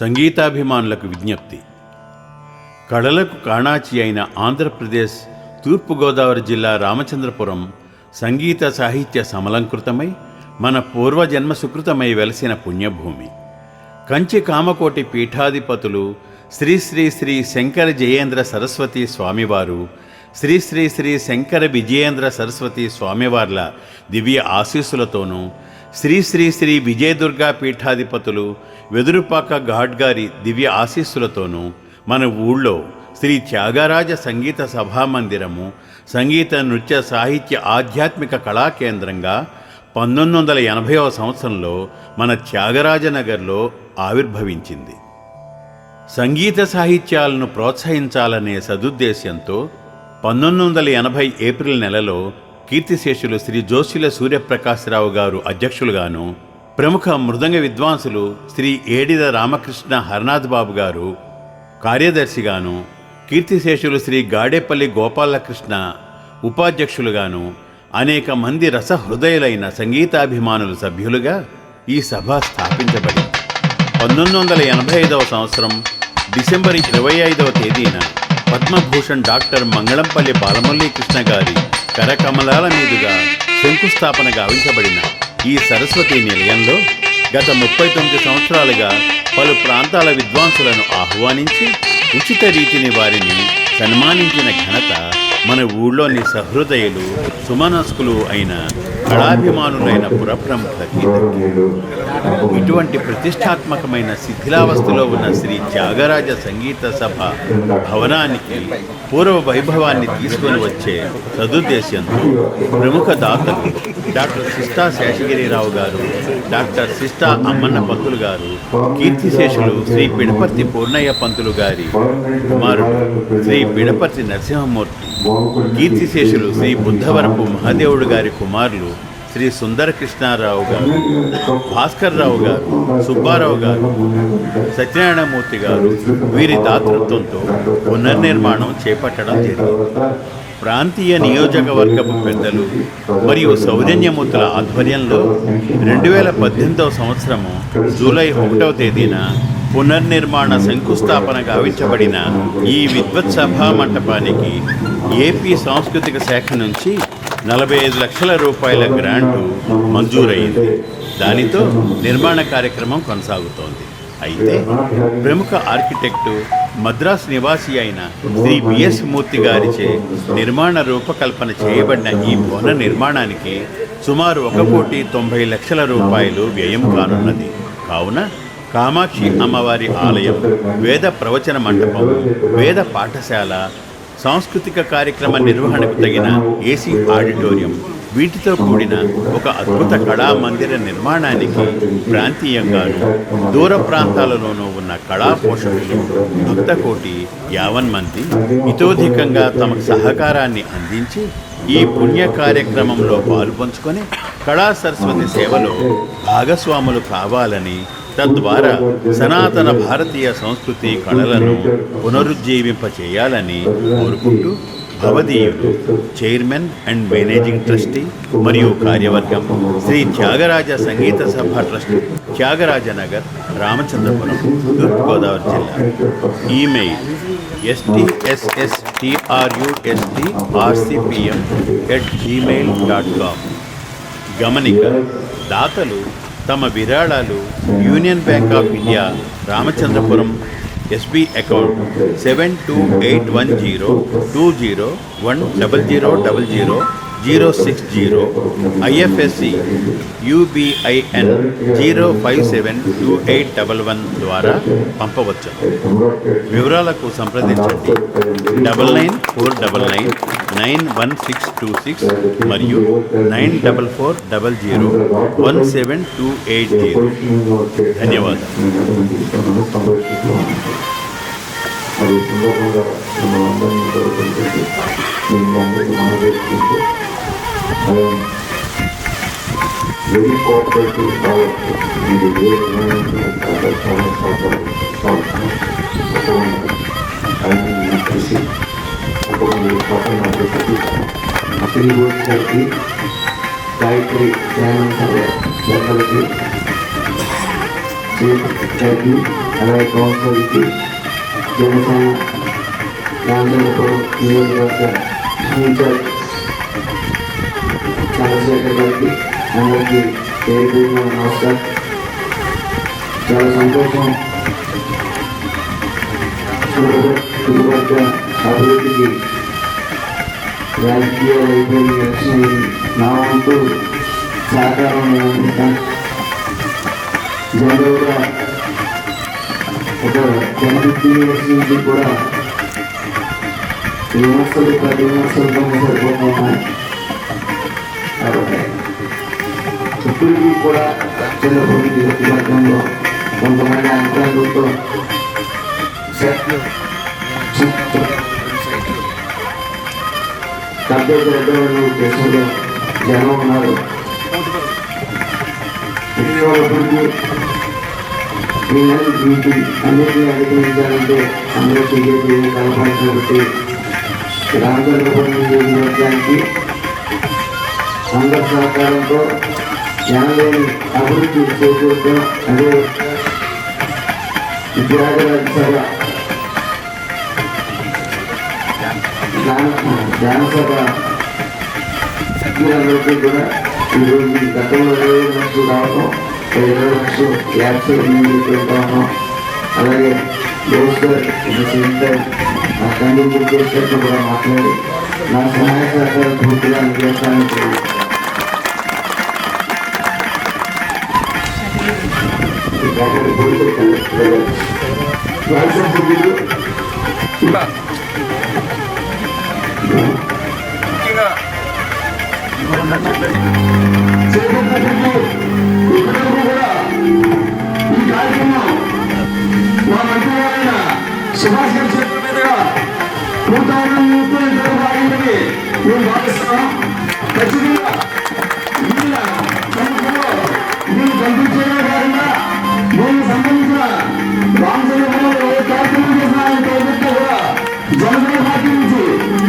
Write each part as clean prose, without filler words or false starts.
సంగీతాభిమానులకు విజ్ఞప్తి. కళలకు కాణాచి అయిన ఆంధ్రప్రదేశ్ తూర్పుగోదావరి జిల్లా రామచంద్రపురం సంగీత సాహిత్య సమలంకృతమై మన పూర్వజన్మ సుకృతమై వెలసిన పుణ్యభూమి. కంచి కామకోటి పీఠాధిపతులు శ్రీ శ్రీ శ్రీ శంకర జయేంద్ర సరస్వతి స్వామివారు, శ్రీ శ్రీ శ్రీ శంకర విజయేంద్ర సరస్వతి స్వామివార్ల దివ్య ఆశీస్సులతోనూ, శ్రీ శ్రీ శ్రీ విజయదుర్గా పీఠాధిపతులు వెదురుపాక ఘాట్గారి దివ్య ఆశీస్సులతోనూ మన ఊళ్ళో శ్రీ త్యాగరాజ సంగీత సభామందిరము సంగీత నృత్య సాహిత్య ఆధ్యాత్మిక కళాకేంద్రంగా 1980వ సంవత్సరంలో మన త్యాగరాజనగర్లో ఆవిర్భవించింది. సంగీత సాహిత్యాలను ప్రోత్సహించాలనే సదుద్దేశ్యంతో 1980 ఏప్రిల్ నెలలో కీర్తిశేషులు శ్రీ జోషిల సూర్యప్రకాశరావు గారు అధ్యక్షులుగాను, ప్రముఖ మృదంగ విద్వాంసులు శ్రీ ఏడిద రామకృష్ణ హరనాథ్ బాబు గారు కార్యదర్శిగాను, కీర్తిశేషులు శ్రీ గాడేపల్లి గోపాలకృష్ణ ఉపాధ్యక్షులుగాను, అనేక మంది రసహృదయులైన సంగీతాభిమానులు సభ్యులుగా ఈ సభ స్థాపించబడింది. 1985వ సంవత్సరం డిసెంబర్ 25వ తేదీన పద్మభూషణ్ డాక్టర్ మంగళంపల్లి బాలమురళీకృష్ణ గారి కరకమలాల మీదుగా శంకుస్థాపన గావించబడిన ఈ సరస్వతీ నిలయంలో గత 39 సంవత్సరాలుగా పలు ప్రాంతాల విద్వాంసులను ఆహ్వానించి ఉచిత రీతిని వారిని సన్మానించిన ఘనత మన ఊళ్ళోని సహృదయులు సుమనస్కులు అయిన కళాభిమానులైన పురప్రముఖులకి. ఇటువంటి ప్రతిష్టాత్మకమైన శిథిలావస్థలో ఉన్న శ్రీ త్యాగరాజ సంగీత సభ భవనానికి పూర్వ వైభవాన్ని తీసుకొని వచ్చే సదుద్దేశ్యంతో ప్రముఖ దాతలు డాక్టర్ సిస్టా శేషగిరిరావు గారు, డాక్టర్ సిస్టా అమ్మన్న పంతులు గారు, కీర్తిశేషులు శ్రీ పిడపర్తి పూర్ణయ్య పంతులు గారి కుమారుడు శ్రీ పిడపర్తి నరసింహమూర్తి, కీర్తిశేషులు శ్రీ బుద్ధవరపు మహాదేవుడు గారి కుమారులు శ్రీ సుందరకృష్ణారావు గారు, భాస్కర్ రావు గారు, సుబ్బారావు గారు, సత్యనారాయణమూర్తి గారు వీరి దాతృత్వంతో పునర్నిర్మాణం చేపట్టడం జరిగింది. ప్రాంతీయ నియోజకవర్గపు పెద్దలు మరియు సౌజన్యమూర్తుల ఆధ్వర్యంలో 2018వ సంవత్సరము జూలై 1వ తేదీన పునర్నిర్మాణ శంకుస్థాపన గావించబడిన ఈ విద్వత్ సభా మంటపానికి ఏపీ సాంస్కృతిక శాఖ నుంచి 45 లక్షల రూపాయల గ్రాంటు మంజూరయ్యింది. దానితో నిర్మాణ కార్యక్రమం కొనసాగుతోంది. అయితే ప్రముఖ ఆర్కిటెక్టు మద్రాసు నివాసి అయిన శ్రీ బిఎస్ మూర్తి గారిచే నిర్మాణ రూపకల్పన చేయబడిన ఈ భవన నిర్మాణానికి సుమారు 1,90,00,000 రూపాయలు వ్యయం కానున్నది. కావున కామాక్షి అమ్మవారి ఆలయం, వేద ప్రవచన మండపం, వేద పాఠశాల, సాంస్కృతిక కార్యక్రమ నిర్వహణకు తగిన ఏసీ ఆడిటోరియం వీటితో కూడిన ఒక అద్భుత కళామందిర నిర్మాణానికి ప్రాంతీయంగాను దూర ప్రాంతాలలోనూ ఉన్న కళా పోషకులు భక్తకోటి 50 మంది ఇతోధికంగా తమకు సహకారాన్ని అందించి ఈ పుణ్య కార్యక్రమంలో పాలుపంచుకొని కళా సరస్వతి సేవలో భాగస్వాములు కావాలని, తద్వారా సనాతన భారతీయ సంస్కృతి కళలను పునరుజ్జీవింపచేయాలని కోరుకుంటూ భవదీయులు చైర్మన్ అండ్ మేనేజింగ్ ట్రస్టీ మరియు కార్యవర్గం శ్రీ త్యాగరాజ సంగీత సభ ట్రస్ట్, త్యాగరాజనగర్, రామచంద్రపురం, తూర్పుగోదావరి జిల్లా. Email ststrustRUST@gmail.com. గమనిక: దాతలు తమ విరాళాలు union bank of India Ramachandrapuram SB account 72812010000060, IFSC UBIN 0572811 ద్వారా పంపవచ్చు. వివరాలకు సంప్రదించండి 9949991626 మరియు 9440017280. ధన్యవాదాలు. Very cooperative गायत्री ज्ञान जनरल అలాగే కౌన్సిలర్కి జనసేన రామచంద్రపురం నియోజకవర్గ ఇన్ఛార్జ్ చంద్రశేఖర్ గారికి అందరికీ పేరు పేరున నమస్కారం. చాలా సంతోషం. కుటుంబ అభివృద్ధికి రాజకీయ వైద్యులు లక్ష్మి నా వంతు సహకారం అందిస్తాను. జనరల్గా ఒక 10-15 ఇయర్స్ నుంచి కూడా విమర్శలు ప్రతి విమర్శలతోనే సరిపోతున్నాయి. కాబట్టి ఇప్పటికీ కూడా చిన్నప్పటి నియోజకవర్గంలో కొంతమంది అంశాలతో పెద్దవాళ్ళు దేశంలో జనం ఉన్నారు. ఇప్పటికీ వీటి అన్నింటినీ అధిగమించాలంటే అందరూ టీడీపీ కలపాల్సి రామచంద్రపురం నియోజకవర్గానికి అందరి సహకారంతో జనలేని అభివృద్ధి చేకూరుతూ అదే రాజ్యసభ జ్ఞానసభ సభ్యులందరికీ కూడా ఈరోజు గతంలో 20 లక్షలు రావడం 20 లక్షలు యాక్సిల్ ఉన్నాం. అలాగే రోస్టర్ నా తండ్రి చేసినట్టు కూడా మాట్లాడి నా సహాయ సహకారం పూర్తిగా అందిస్తానికి సుభాష్ గారి చేతుల మీదుగా పూర్తవుతుంది మేము భావిస్తున్నాం. ఖచ్చితంగా వీళ్ళ సంస్థలో వీళ్ళు పంపించడమే కాకుండా దీనికి సంబంధించిన రామచంద్రపురంలో ఏ కార్యక్రమం చేసినారని ప్రభుత్వం కూడా జనసేన పార్టీ నుంచి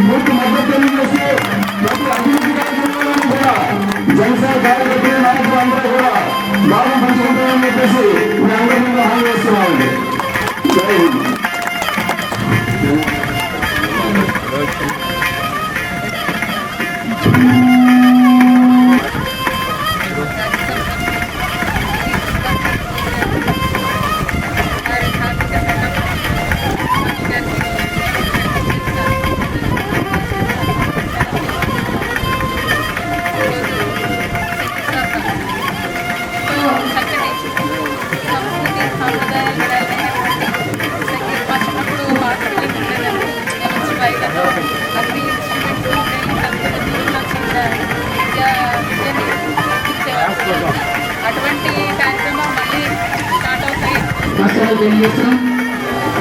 పూర్తి మద్దతు తెలియజేస్తూ ప్రతి అభివృద్ధి కార్యక్రమాలను కూడా జనసేన కార్యకర్తలు నాయకులు అందరూ కూడా భాగం పంచుకుంటామని చెప్పేసి మీ అందరి మీద హామీ చేస్తున్నామండి. జై హింద్. అటువంటి కార్యక్రమం మళ్ళీ స్టార్ట్ అవుతాయి. నమస్కారాలు తెలియజేస్తున్నాం.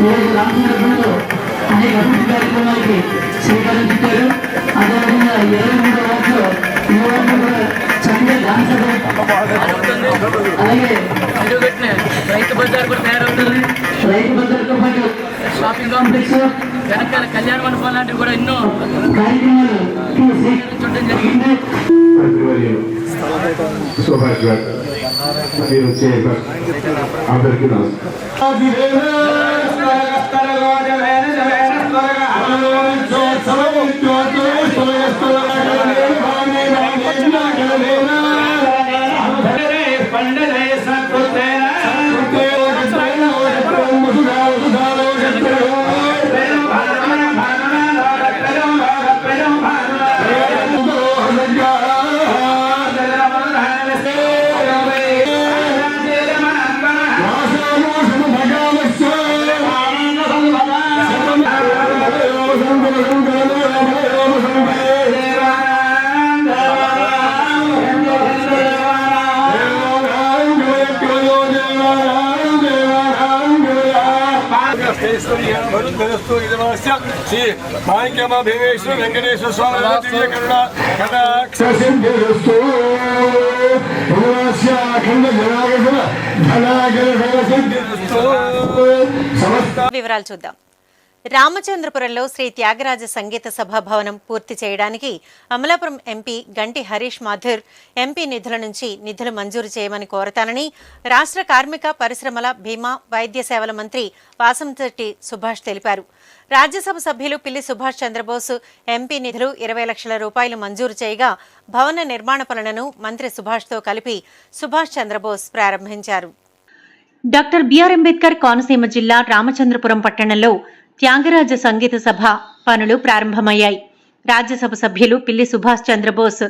ఈరోజు రామచంద్రపురంలో అనేక అభివృద్ధి కార్యక్రమాలకి శ్రీకారం చుట్టారు. అదేవిధంగా 23వ వార్డులో ఈ వార్డులో కూడా చక్కగా డాన్స్ అలాగే రైతు బజార్ కూడా తయారవుతుంది. రైతు బజార్తో పాటు షాపింగ్ కాంప్లెక్స్, వెనకాల కళ్యాణ మండపం లాంటివి కూడా ఎన్నో కార్యక్రమాలు చూడడం జరిగింది. సుభాష్ గారు మీరు అందరికీ శ్రీ మాణిక్యమ భీమేశ్వర వెంకటేశ్వర స్వామి దివ్య కరుణ వివరాలు చూద్దాం. రామచంద్రపురంలో శ్రీ త్యాగరాజ సంగీత సభా భవనం పూర్తి చేయడానికి అమలాపురం ఎంపీ గంటి హరీష్ మాథుర్ ఎంపీ నిధుల నుంచి నిధులు మంజూరు చేయమని కోరతానని రాష్ట్ర కార్మిక పరిశ్రమల బీమా వైద్య సేవల మంత్రి వాసంశెట్టి సుభాష్ తెలిపారు. రాజ్యసభ సభ్యులు పిల్లి సుభాష్ చంద్రబోస్ ఎంపీ నిధులు 20 లక్షల రూపాయలు మంజూరు చేయగా భవన నిర్మాణ పనులను మంత్రి సుభాష్తో కలిపి సుభాష్ చంద్రబోస్ ప్రారంభించారు. డాక్టర్ బిఆర్ అంబేద్కర్ కోనసీమ జిల్లా రామచంద్రపురం పట్టణంలో త్యాగరాజ సంగీత సభ పనులు ప్రారంభమయ్యాయి. రాజ్యసభ సభ్యులు పిల్లి సుభాష్ చంద్రబోస్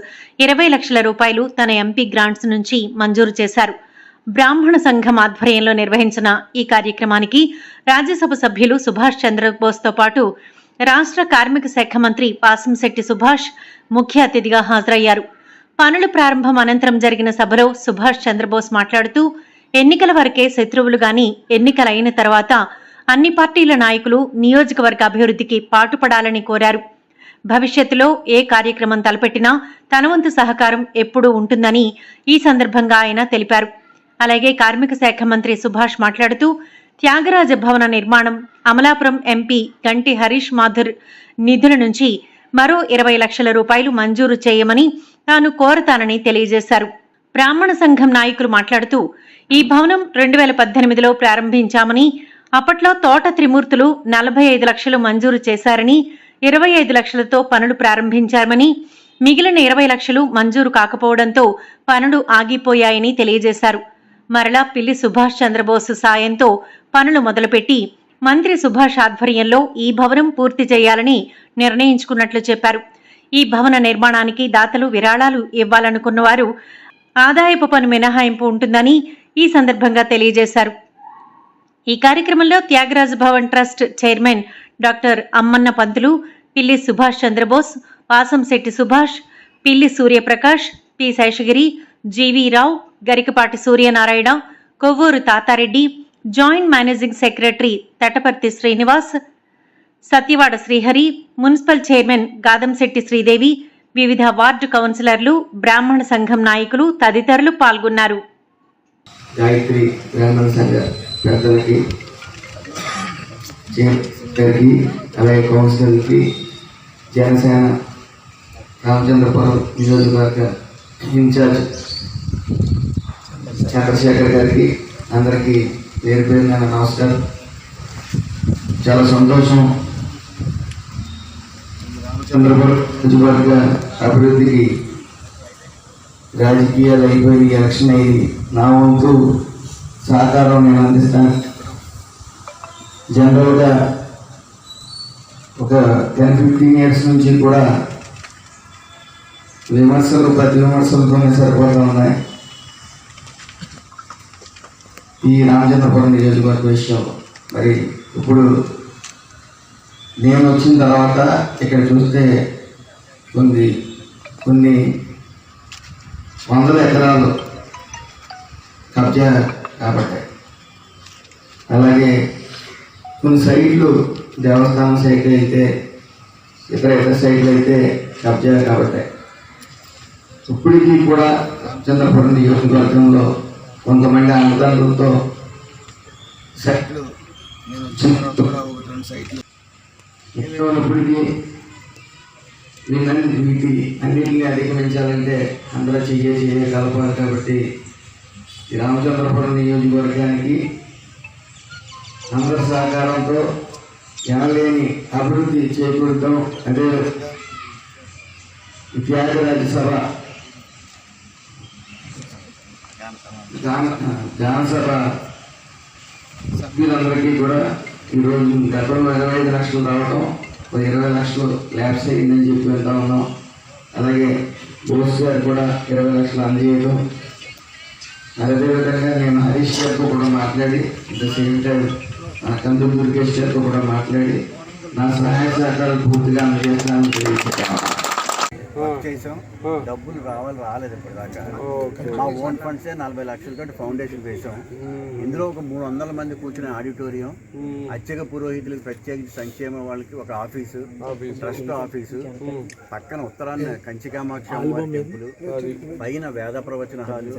20 లక్షల రూపాయలు తన ఎంపీ గ్రాంట్స్ నుంచి మంజూరు చేశారు. బ్రాహ్మణ సంఘం ఆధ్వర్యంలో నిర్వహించిన ఈ కార్యక్రమానికి రాజ్యసభ సభ్యులు సుభాష్ చంద్రబోస్తో పాటు రాష్ట్ర కార్మిక శాఖ మంత్రి వాసంశెట్టి సుభాష్ ముఖ్య అతిథిగా హాజరయ్యారు. పనుల ప్రారంభం అనంతరం జరిగిన సభలో సుభాష్ చంద్రబోస్ మాట్లాడుతూ ఎన్నికల వరకే శత్రువులు గాని ఎన్నికలైన తర్వాత అన్ని పార్టీల నాయకులు నియోజకవర్గ అభివృద్ధికి పాటుపడాలని కోరారు. భవిష్యత్తులో ఏ కార్యక్రమం తలపెట్టినా తన వంతు సహకారం ఎప్పుడూ ఉంటుందని ఈ సందర్భంగా ఆయన తెలిపారు. అలాగే కార్మిక శాఖ మంత్రి సుభాష్ మాట్లాడుతూ త్యాగరాజ భవన నిర్మాణం అమలాపురం ఎంపీ గంటి హరీష్ మాథుర్ నిధుల నుంచి మరో 20 లక్షల రూపాయలు మంజూరు చేయమని తాను కోరతానని తెలియజేశారు. బ్రాహ్మణ సంఘం నాయకులు మాట్లాడుతూ ఈ భవనం 2018లో ప్రారంభించామని, అప్పట్లో తోట త్రిమూర్తులు 45 లక్షలు మంజూరు చేశారని, 25 లక్షలతో పనులు ప్రారంభించామని, మిగిలిన 20 లక్షలు మంజూరు కాకపోవడంతో పనులు ఆగిపోయాయని తెలియజేశారు. మరలా పిల్లి సుభాష్ చంద్రబోస్ సాయంతో పనులు మొదలుపెట్టి మంత్రి సుభాష్ ఆధ్వర్యంలో ఈ భవనం పూర్తి చేయాలని నిర్ణయించుకున్నట్లు చెప్పారు. ఈ భవన నిర్మాణానికి దాతలు విరాళాలు ఇవ్వాలనుకున్నవారు ఆదాయపు పన్ను మినహాయింపు ఉంటుందని ఈ సందర్భంగా తెలియజేశారు. ఈ కార్యక్రమంలో Thyagaraja Bhavan trust chairman doctor Ammanna Pantulu, Pilli Subhash Chandrabose, Vasamsetti Subhash, Pilli Suryaprakash, P Seshagiri, GV Rao, Garikapati Suryanarayana, Kovvuru Tatareddy, joint managing secretary Tataparthi Srinivas, Satyavada Srihari, municipal chairman Gadamsetti Sridevi, వివిధ వార్డు కౌన్సిలర్లు, బ్రాహ్మణ సంఘం నాయకులు తదితరులు పాల్గొన్నారు. గాయత్రి బ్రాహ్మణ సంఘ పెద్దలకి, అలాగే కౌన్సిలర్కి, జనసేన రామచంద్రపురం నియోజకవర్గ ఇన్ఛార్జ్ చంద్రశేఖర్ గారికి అందరికీ పేరు పేరున నమస్కారం. చాలా సంతోషం. రామచంద్రపురం నియోజకవర్గ అభివృద్ధికి రాజకీయాలు అయిపోయి ఎలక్షన్ అయ్యి నా వంతు సహకారం నేను అందిస్తాను. జనరల్గా ఒక 10-15 ఇయర్స్ నుంచి కూడా ప్రతి విమర్శలతోనే సరిపోతూ ఉన్నాయి ఈ రామచంద్రపురం నియోజకవర్గ విషయం. మరి ఇప్పుడు నేను వచ్చిన తర్వాత ఇక్కడ చూస్తే కొన్ని వందల ఎకరాలు కబ్జా కాబట్టి, అలాగే కొన్ని సైట్లు దేవస్థానం సైట్లు అయితే ఇతర సైట్లు అయితే కబ్జా కాబట్టి ఇప్పటికీ కూడా రామచంద్రపురం నియోజకవర్గంలో కొంతమంది అన్నదారులతో సైట్లు ఉన్నప్పటికీ వీటి అన్నింటినీ అధిగమించాలంటే అందరూ చేయగలపాలి. కాబట్టి ఈ రామచంద్రపురం నియోజకవర్గానికి అందరి సహకారంతో ఎనలేని అభివృద్ధి చేకూరుతాం. అదే త్యాగరాజ సభ జానసభ సభ్యులందరికీ కూడా ఈరోజు గతంలో 25 లక్షలు రావడం, 20 లక్షలు ల్యాబ్స్ అయిందని చెప్పి వెళ్తా ఉన్నాం. అలాగే బోస్ గారు కూడా 20 లక్షలు అందజేయడం. అదేవిధంగా నేను హరీష్ గారితో కూడా మాట్లాడి, అట్ ద సేమ్ టైం కందులు దుర్గేష్ గారితో కూడా మాట్లాడి నా సహాయ సహకారాలు పూర్తిగా అందజేస్తానని తెలియజేస్తాను. వర్క్ చేసాం. డబ్బులు రాలేదు ఇప్పటిదాకా. మా ఓన్ ఫండ్సే 40 లక్షలతో ఫౌండేషన్ వేసాం. ఇందులో ఒక 300 మంది కూర్చునే ఆడిటోరియం, అర్చక పురోహితులకు ప్రత్యేకించి సంక్షేమ వాళ్ళకి ఒక ఆఫీసు, ట్రస్ట్ ఆఫీసు, పక్కన ఉత్తరాన్న కంచికామాక్షి అమ్మవారి టెంపుల్, పైన వేద ప్రవచన హాలు,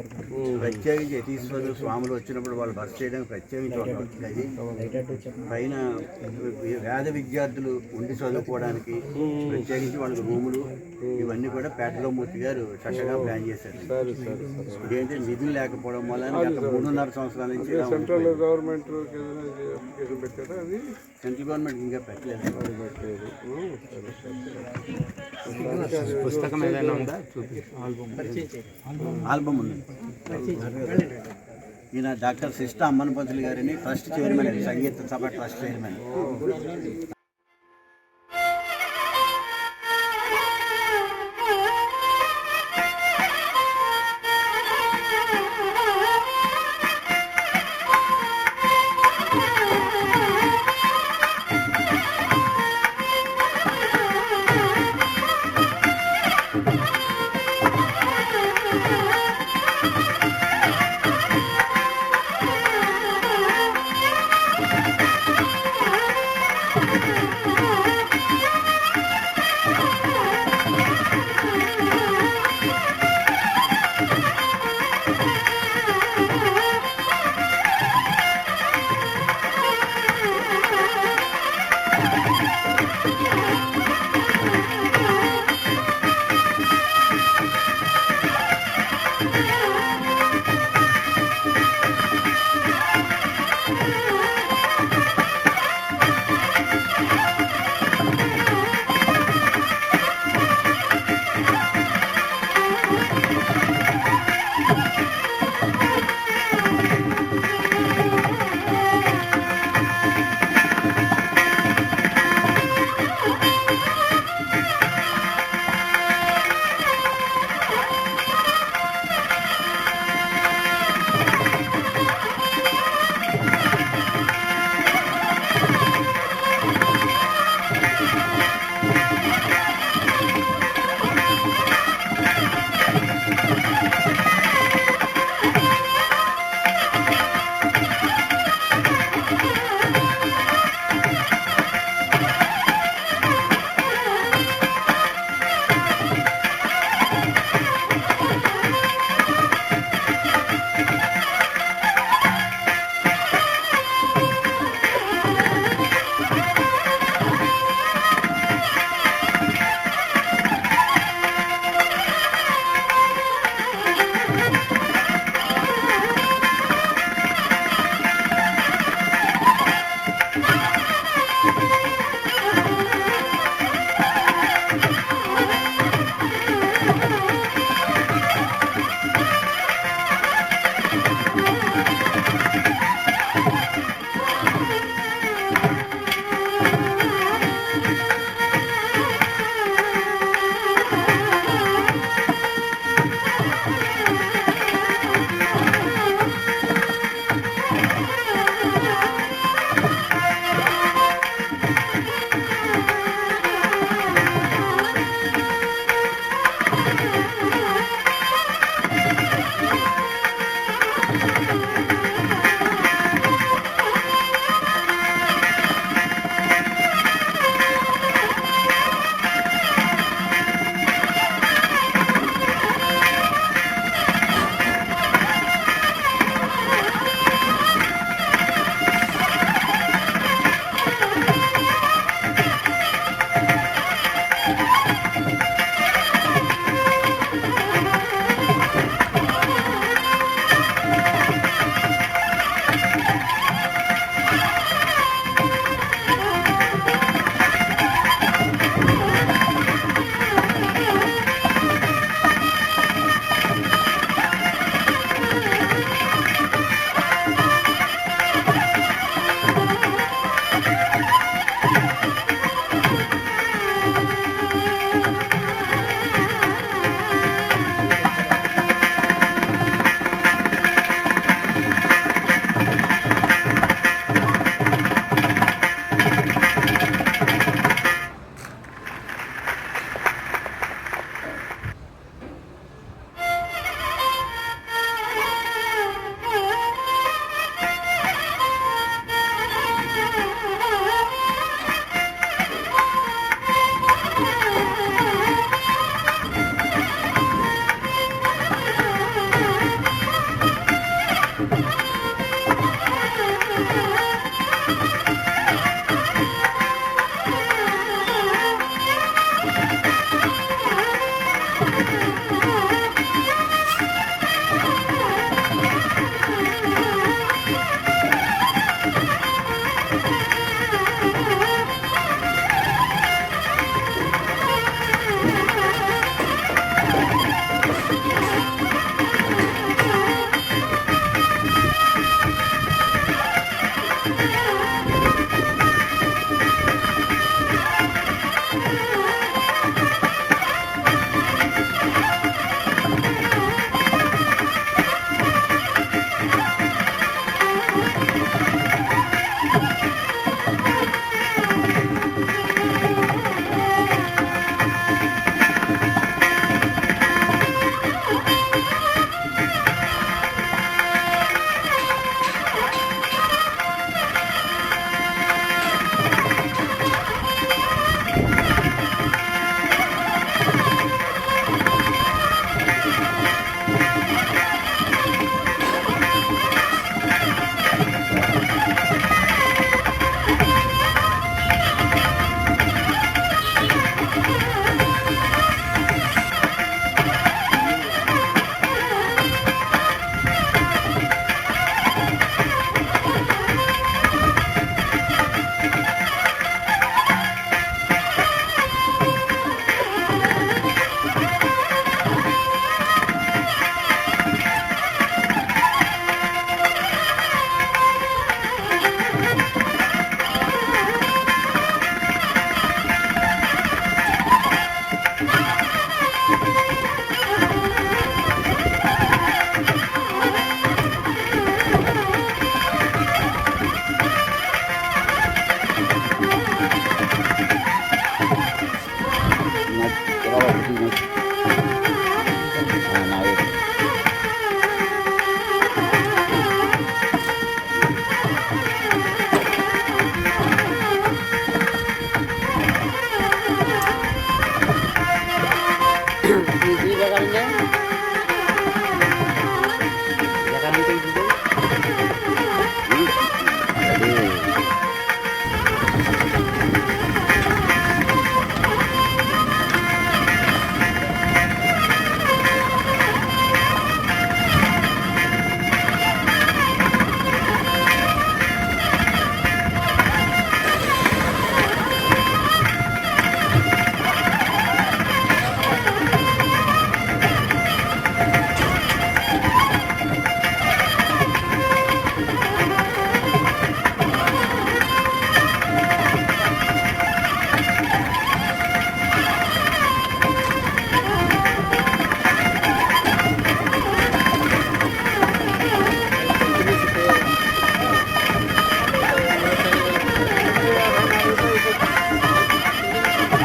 ప్రత్యేకించి యతీశ్వరులు స్వాములు వచ్చినప్పుడు వాళ్ళు బస్ చేయడానికి ప్రత్యేకించి ఒక గది, పైన వేద విద్యార్థులు ఉండి చదువుకోవడానికి ప్రత్యేకించి వాళ్ళకి రూములు, ఇవన్నీ కూడా పేటలో మూర్తి గారు చక్కగా ప్లాన్ చేశారు. ఇదేంటి నిధులు లేకపోవడం వల్ల గత 3.5 సంవత్సరాల నుంచి సెంట్రల్ గవర్నమెంట్ పెట్టారా? అది సెంట్రల్ గవర్నమెంట్ ఇంకా పెట్టలేదు. పుస్తకం ఏదైనా ఉందా? ఆల్బమ్ ఉంది. ఈయన డాక్టర్ సిస్టా అమ్మన్ పంతులు గారిని ట్రస్ట్ చైర్మన్, సంగీత సభ ట్రస్ట్ చైర్మన్.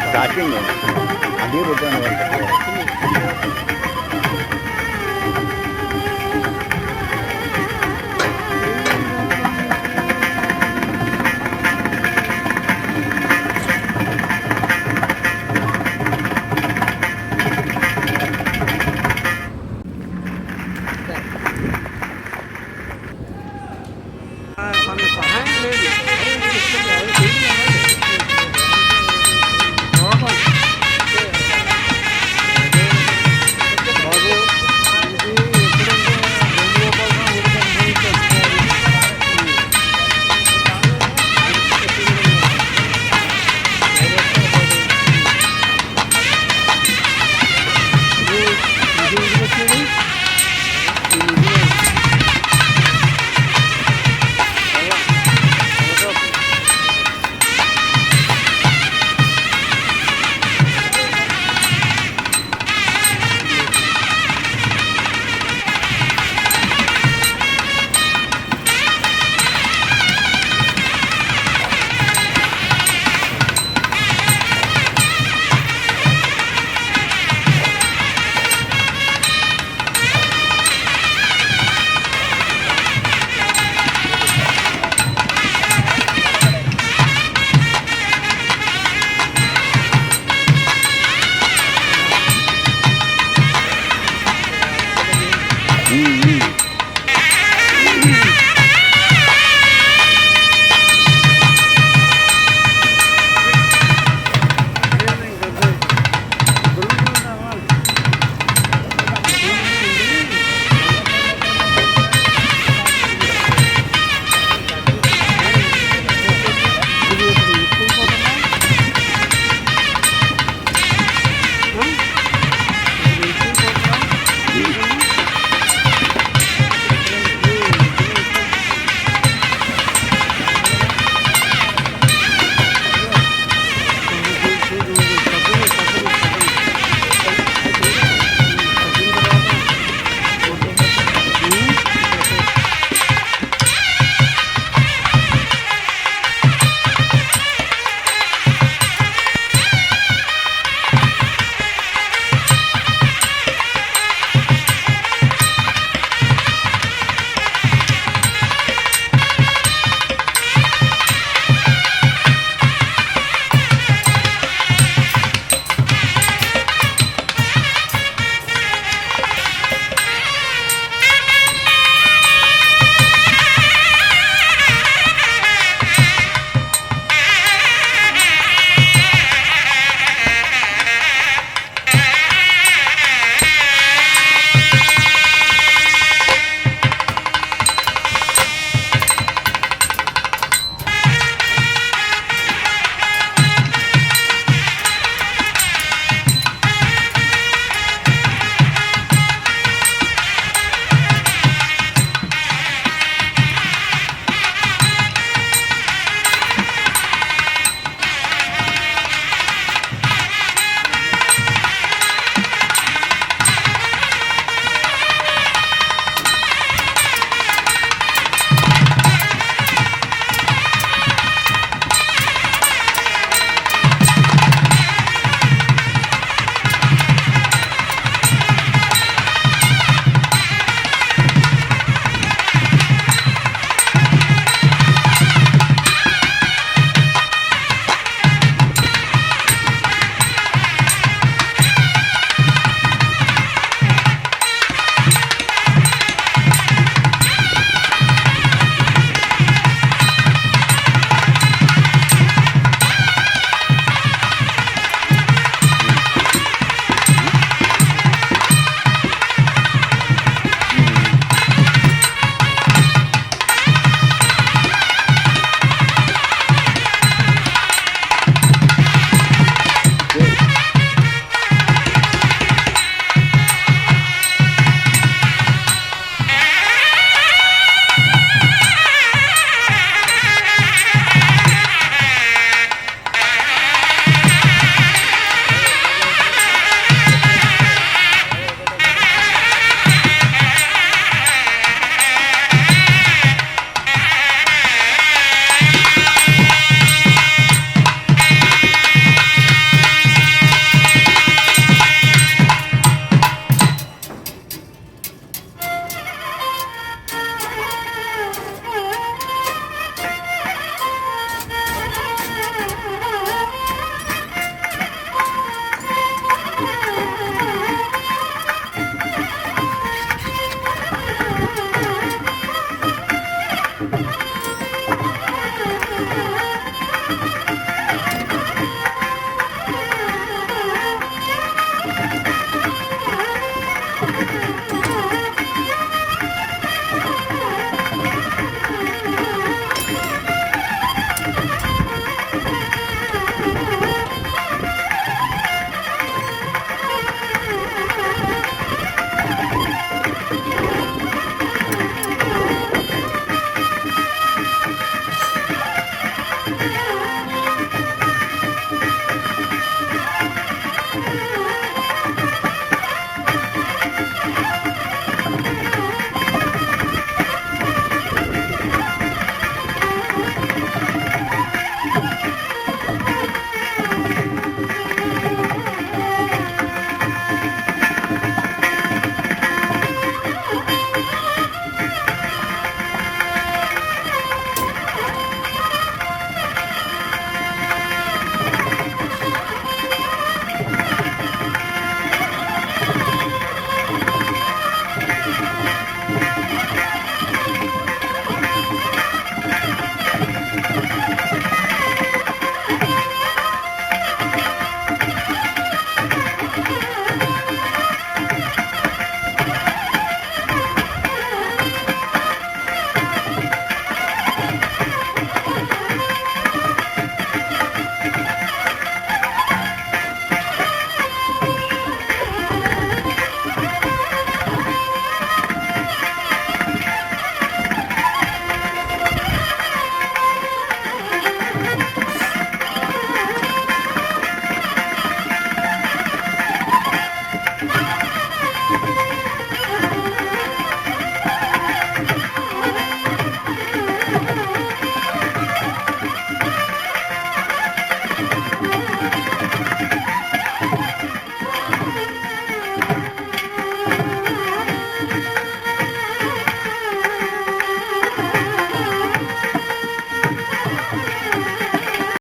స్టార్టింగ్ అదే కొట్టాను